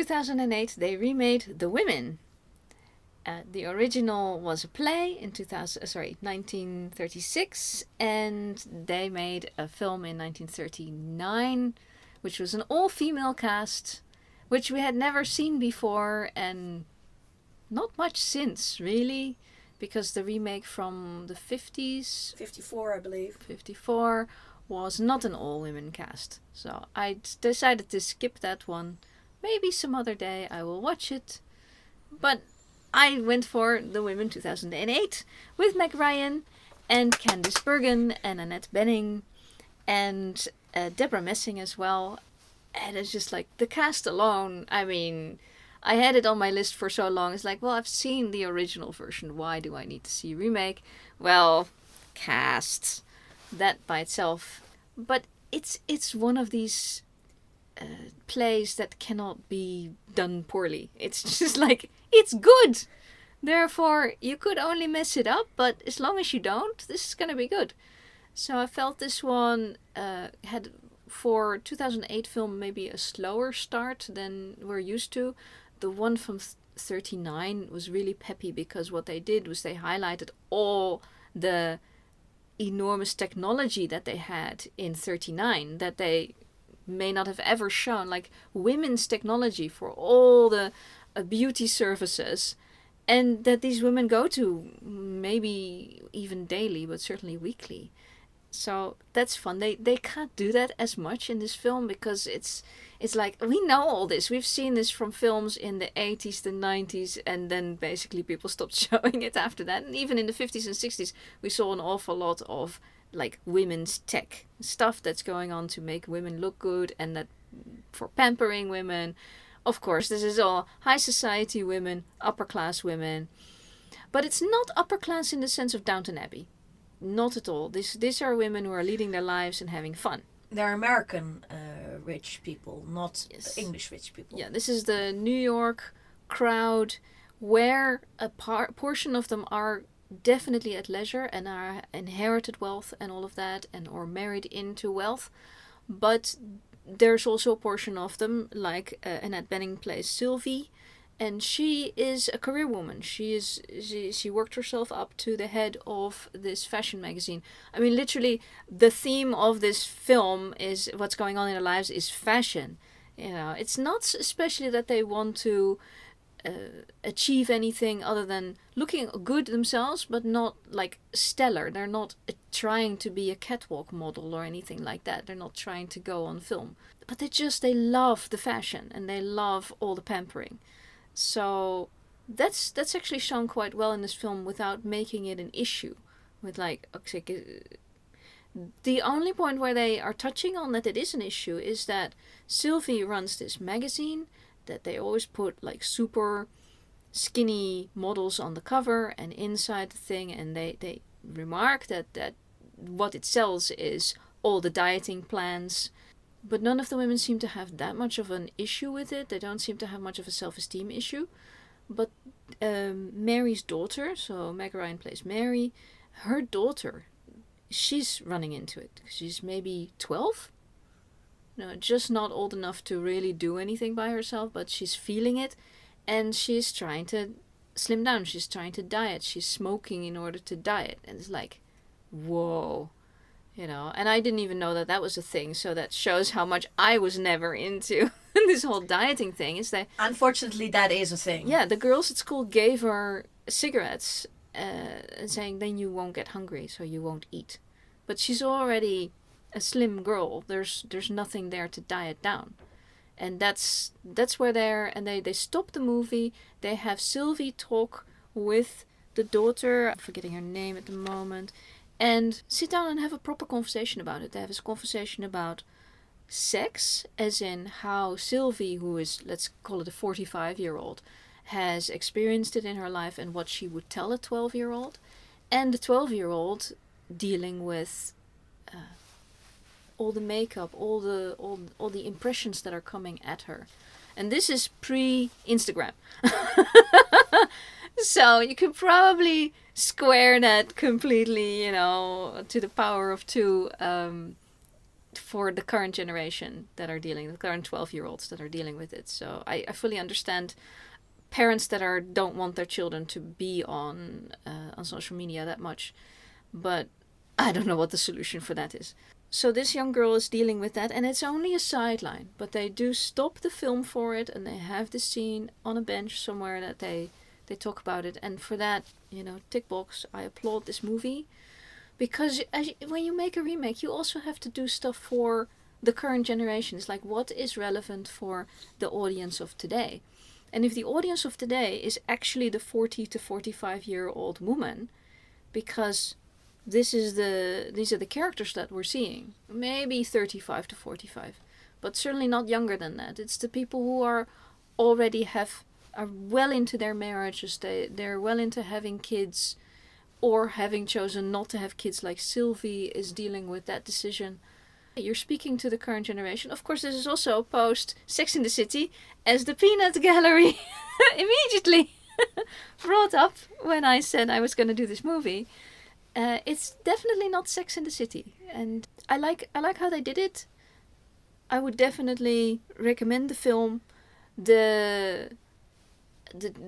2008, they remade The Women. The original was a play in 1936, and they made a film in 1939, which was an all-female cast, which we had never seen before, and not much since, really, because the remake from the 50s... 54, I believe. 54 was not an all-women cast. So I decided to skip that one. Maybe some other day I will watch it. But I went for The Women 2008 with Meg Ryan and Candice Bergen and Annette Bening and Debra Messing as well. And it's just like the cast alone. I mean, I had it on my list for so long. It's like, well, I've seen the original version. Why do I need to see a remake? Well, cast. That by itself. But it's one of these plays that cannot be done poorly. It's just like, it's good. Therefore, you could only mess it up. But as long as you don't, this is going to be good. So I felt this one had, for 2008 film, maybe a slower start than we're used to. The one from 39 was really peppy because what they did was they highlighted all the enormous technology that they had in 39 that they may not have ever shown, like women's technology for all the beauty services, and that these women go to maybe even daily, but certainly weekly. So that's fun. They can't do that as much in this film because it's like, we know all this. We've seen this from films in the 80s, the 90s, and then basically people stopped showing it after that. And even in the 50s and 60s, we saw an awful lot of like women's tech stuff that's going on to make women look good and that for pampering women. Of course, this is all high society women, upper class women. But it's not upper class in the sense of Downton Abbey. Not at all. These are women who are leading their lives and having fun. They're American rich people, not English rich people. Yeah, this is the New York crowd where a portion of them are definitely at leisure and are inherited wealth and all of that, and or married into wealth. But there's also a portion of them, like Annette Bening plays Sylvie, and she is a career woman. She worked herself up to the head of this fashion magazine. I mean, literally, the theme of this film is what's going on in their lives is fashion. You know, it's not especially that they want to achieve anything other than looking good themselves, but not like stellar. They're not trying to be a catwalk model or anything like that. They're not trying to go on film. But they love the fashion and they love all the pampering. So that's actually shown quite well in this film without making it an issue. With like, okay, the only point where they are touching on that it is an issue is that Sylvie runs this magazine that they always put like super skinny models on the cover and inside the thing, and they remark that what it sells is all the dieting plans. But none of the women seem to have that much of an issue with it. They don't seem to have much of a self-esteem issue. But Mary's daughter, so Meg Ryan plays Mary, her daughter, she's running into it. She's maybe 12? No, just not old enough to really do anything by herself, but she's feeling it. And she's trying to slim down. She's trying to diet. She's smoking in order to diet. And it's like, whoa. You know, and I didn't even know that was a thing. So that shows how much I was never into this whole dieting thing. Is that unfortunately that is a thing. Yeah, the girls at school gave her cigarettes, saying then you won't get hungry, so you won't eat. But she's already a slim girl. There's nothing there to diet down, and that's where they stop the movie. They have Sylvie talk with the daughter. I'm forgetting her name at the moment. And sit down and have a proper conversation about it. They have a conversation about sex, as in how Sylvie, who is, let's call it a 45-year-old, has experienced it in her life and what she would tell a 12-year-old. And the 12-year-old dealing with all the makeup, all the impressions that are coming at her. And this is pre-Instagram. So you could probably square that completely, you know, to the power of 2 for the current generation that are dealing, the current 12-year-olds that are dealing with it. So I fully understand parents that don't want their children to be on social media that much, but I don't know what the solution for that is. So this young girl is dealing with that, and it's only a sideline, but they do stop the film for it, and they have this scene on a bench somewhere that they talk about it. And for that, tick box, I applaud this movie, because when you make a remake, you also have to do stuff for the current generation. It's like, what is relevant for the audience of today? And if the audience of today is actually the 40 to 45-year-old woman, because these are the characters that we're seeing, maybe 35 to 45, but certainly not younger than that. It's the people who are well into their marriages, they're well into having kids, or having chosen not to have kids, like Sylvie is dealing with that decision. You're speaking to the current generation. Of course, this is also post Sex in the City, as the peanut gallery immediately brought up when I said I was going to do this movie. It's definitely not Sex in the City, and I like how they did it. I would definitely recommend the film. The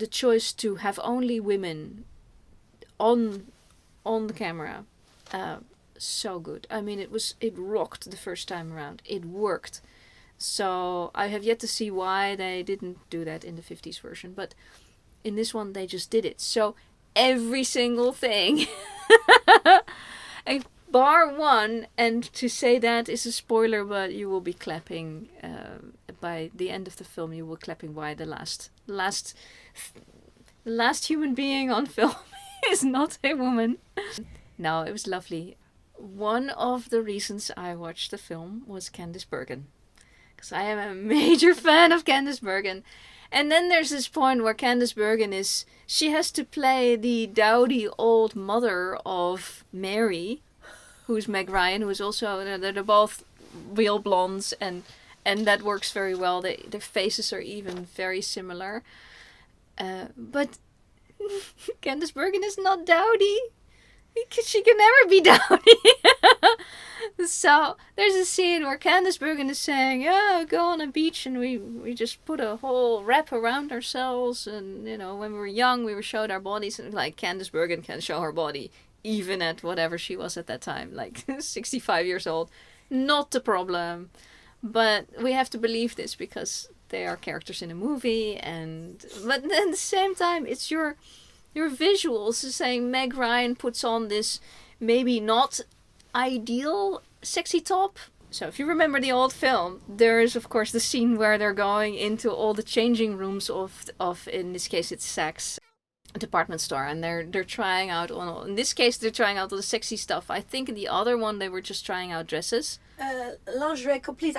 choice to have only women on the camera, so good. I mean, it rocked the first time around. It worked. So I have yet to see why they didn't do that in the 50s version, but in this one they just did it. So every single thing, bar one, and to say that is a spoiler, but you will be clapping by the end of the film. You will clapping why the last human being on film is not a woman. No, it was lovely. One of the reasons I watched the film was Candice Bergen, because I am a major fan of Candice Bergen. And then there's this point where Candice Bergen she has to play the dowdy old mother of Mary, who's Meg Ryan, who is also, they're both real blondes, and that works very well. Their faces are even very similar. But Candice Bergen is not dowdy. She can never be dowdy. So there's a scene where Candice Bergen is saying, "Yeah, go on a beach and we just put a whole wrap around ourselves, and when we were young we were showed our bodies." And like, Candice Bergen can show her body even at whatever she was at that time, like 65 years old. Not the problem. But we have to believe this because they are characters in a movie, but then at the same time it's your visuals saying Meg Ryan puts on this maybe not ideal sexy top. So if you remember the old film, there is of course the scene where they're going into all the changing rooms of in this case it's Saks department store, and they're trying out in this case they're trying out all the sexy stuff. I think in the other one they were just trying out dresses. Lingerie, complete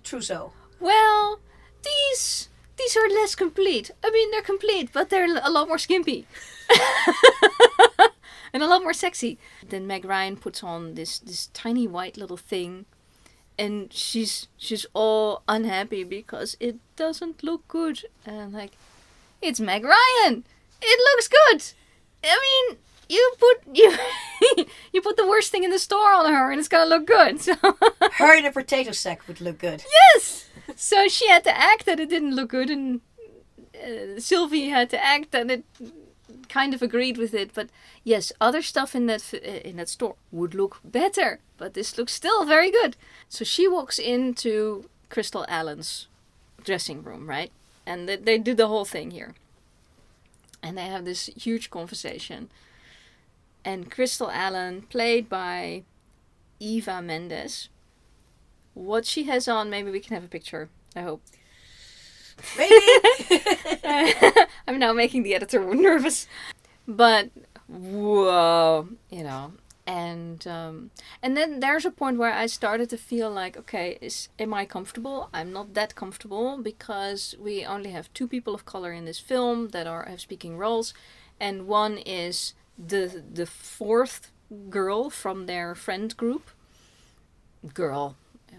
trousseau. Well, these are less complete. I mean, they're complete, but they're a lot more skimpy. And a lot more sexy. Then Meg Ryan puts on this tiny white little thing, and she's all unhappy because it doesn't look good. And I'm like, it's Meg Ryan. It looks good. I mean, you put the worst thing in the store on her, and it's gonna look good. So her in a potato sack would look good. Yes. So she had to act that it didn't look good, and Sylvie had to act that it kind of agreed with it. But yes, other stuff in that store would look better, but this looks still very good. So she walks into Crystal Allen's dressing room, right? And they do the whole thing here. And they have this huge conversation. And Crystal Allen, played by Eva Mendes, what she has on, maybe we can have a picture, I hope. Maybe. I'm now making the editor nervous. But, whoa, And then there's a point where I started to feel like, okay, am I comfortable? I'm not that comfortable, because we only have 2 people of color in this film that have speaking roles. And one is the 4th girl from their friend group.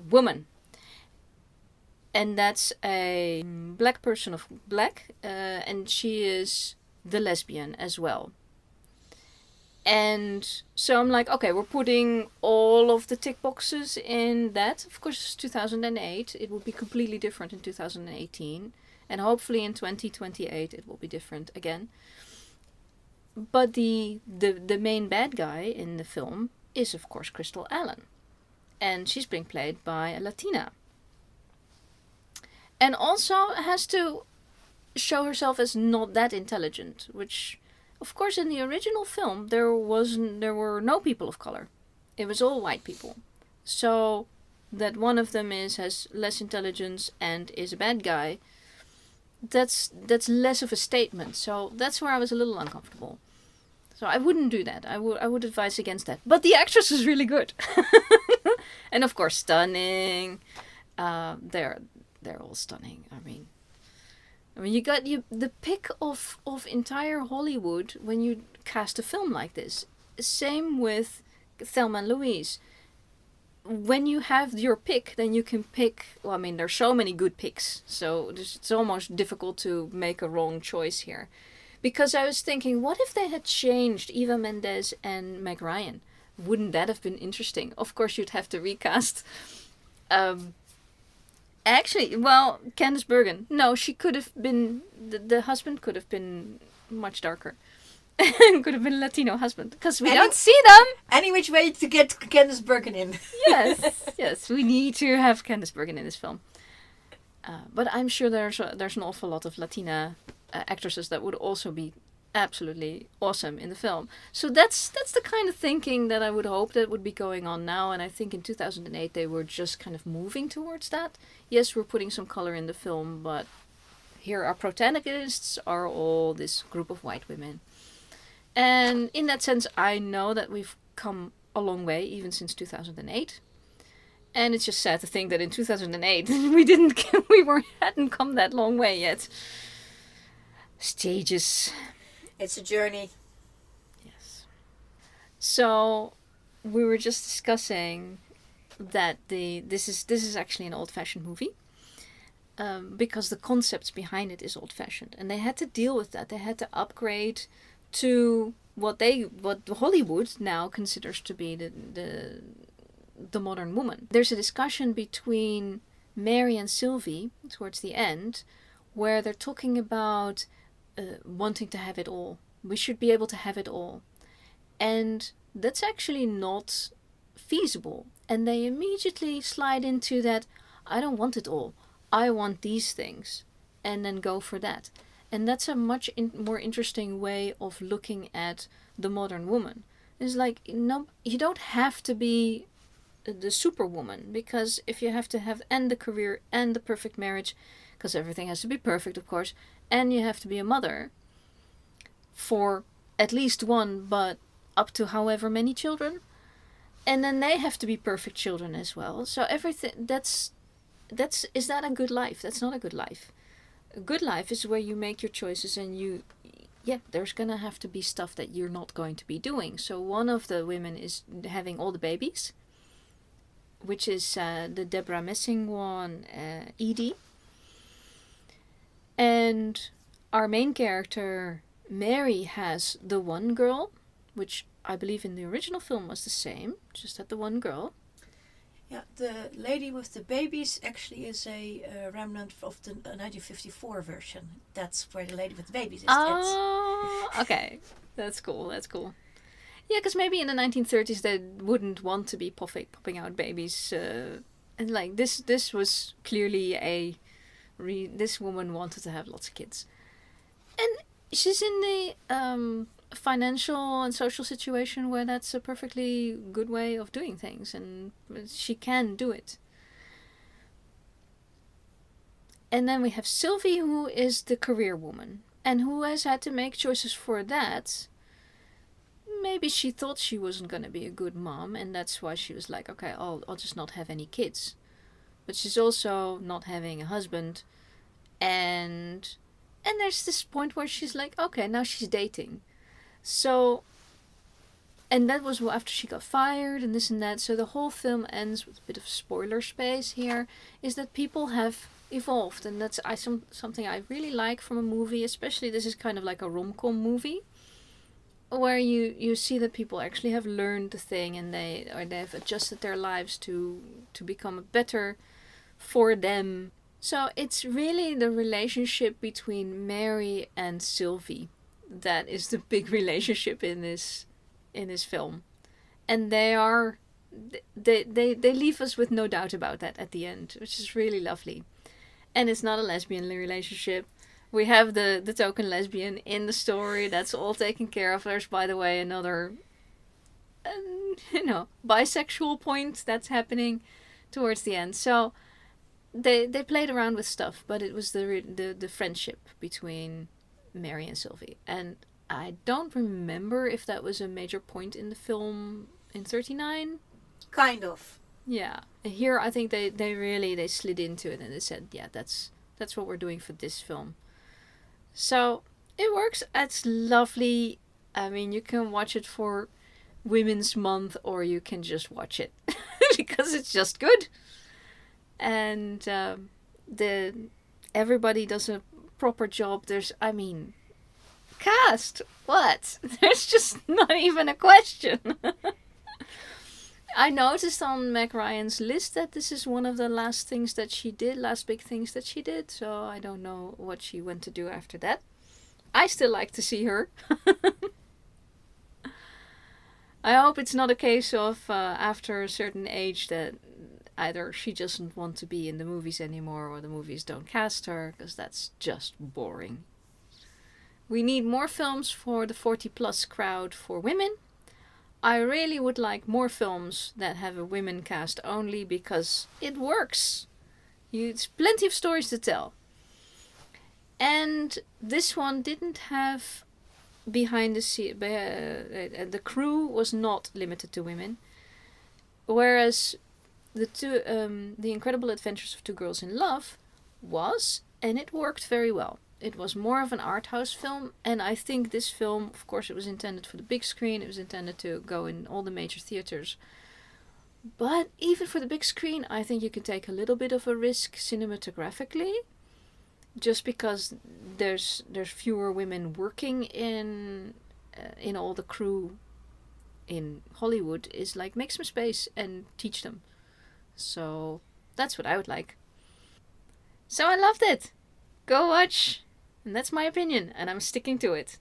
Woman. And that's a black person of black, and she is the lesbian as well. And so I'm like, okay, we're putting all of the tick boxes in that. Of course, it's 2008. It will be completely different in 2018. And hopefully in 2028 it will be different again. But the main bad guy in the film is, of course, Crystal Allen. And she's being played by a Latina. And also has to show herself as not that intelligent, which... Of course, in the original film, there were no people of color. It was all white people. So that one of them has less intelligence and is a bad guy, that's less of a statement. So that's where I was a little uncomfortable. So I wouldn't do that. I would advise against that. But the actress is really good, and of course stunning. They're all stunning. I mean, you got the pick of entire Hollywood when you cast a film like this. Same with Thelma and Louise. When you have your pick, then you can pick... Well, I mean, there's so many good picks, so it's almost difficult to make a wrong choice here. Because I was thinking, what if they had changed Eva Mendes and Meg Ryan? Wouldn't that have been interesting? Of course, you'd have to recast... Actually, well, Candice Bergen. No, she could have been... The husband could have been much darker. Could have been a Latino husband. Because we don't see them! Any which way to get Candice Bergen in. Yes. We need to have Candice Bergen in this film. But I'm sure there's an awful lot of Latina actresses that would also be absolutely awesome in the film. So that's the kind of thinking that I would hope that would be going on now, and I think in 2008 they were just kind of moving towards that. Yes, we're putting some color in the film, but here our protagonists are all this group of white women. And in that sense, I know that we've come a long way, even since 2008. And it's just sad to think that in 2008 we hadn't come that long way yet. Stages. It's a journey. Yes. So we were just discussing that this is actually an old-fashioned movie, because the concepts behind it is old-fashioned, and they had to deal with that. They had to upgrade to what Hollywood now considers to be the modern woman. There's a discussion between Mary and Sylvie towards the end, where they're talking about wanting to have it all. We should be able to have it all. And that's actually not feasible. And they immediately slide into that, I don't want it all. I want these things. And then go for that. And that's a much more interesting way of looking at the modern woman. It's like, no, you don't have to be the superwoman. Because if you have to have and the career and the perfect marriage, because everything has to be perfect, of course, and you have to be a mother for at least one, but up to however many children, and then they have to be perfect children as well. So everything is that a good life? That's not a good life. A good life is where you make your choices, and there's gonna have to be stuff that you're not going to be doing. So one of the women is having all the babies, which is the Debra missing one, Edie. And our main character, Mary, has the one girl, which I believe in the original film was the same, just had the one girl. Yeah, the lady with the babies actually is a remnant of the 1954 version. That's where the lady with the babies is. Oh, okay. That's cool. Yeah, because maybe in the 1930s they wouldn't want to be popping out babies. And like this was clearly this woman wanted to have lots of kids. And she's in the financial and social situation where that's a perfectly good way of doing things, and she can do it. And then we have Sylvie, who is the career woman, and who has had to make choices for that. Maybe she thought she wasn't going to be a good mom, and that's why she was like, okay, I'll just not have any kids. But she's also not having a husband, and there's this point where she's like, okay, now she's dating. So, and that was after she got fired and this and that. So the whole film ends with a bit of spoiler space here, is that people have evolved. And that's something I really like from a movie, especially this is kind of like a rom-com movie, where you see that people actually have learned the thing, and they've adjusted their lives to become better for them. So it's really the relationship between Mary and Sylvie that is the big relationship in this film. And they leave us with no doubt about that at the end, which is really lovely. And it's not a lesbian relationship. We have the token lesbian in the story. That's all taken care of. There's, by the way, another, bisexual point that's happening towards the end. So they played around with stuff, but it was the friendship between Mary and Sylvie. And I don't remember if that was a major point in the film in 39. Kind of. Yeah. Here, I think they slid into it and they said, yeah, that's what we're doing for this film. So it works. It's lovely. I mean, you can watch it for Women's Month, or you can just watch it because it's just good. And everybody does a proper job. Cast. What? There's just not even a question. I noticed on Meg Ryan's list that this is one of the last big things that she did, so I don't know what she went to do after that. I still like to see her. I hope it's not a case of after a certain age that either she doesn't want to be in the movies anymore or the movies don't cast her, because that's just boring. We need more films for the 40+ crowd for women. I really would like more films that have a women cast only, because it works. It's plenty of stories to tell. And this one didn't have behind the scene. The crew was not limited to women. Whereas The Incredible Adventures of Two Girls in Love was, and it worked very well. It was more of an art house film, and I think this film, of course, it was intended for the big screen. It was intended to go in all the major theaters. But even for the big screen, I think you can take a little bit of a risk cinematographically, just because there's fewer women working in all the crew in Hollywood. Is like, make some space and teach them. So that's what I would like. So I loved it. Go watch. And that's my opinion, and I'm sticking to it.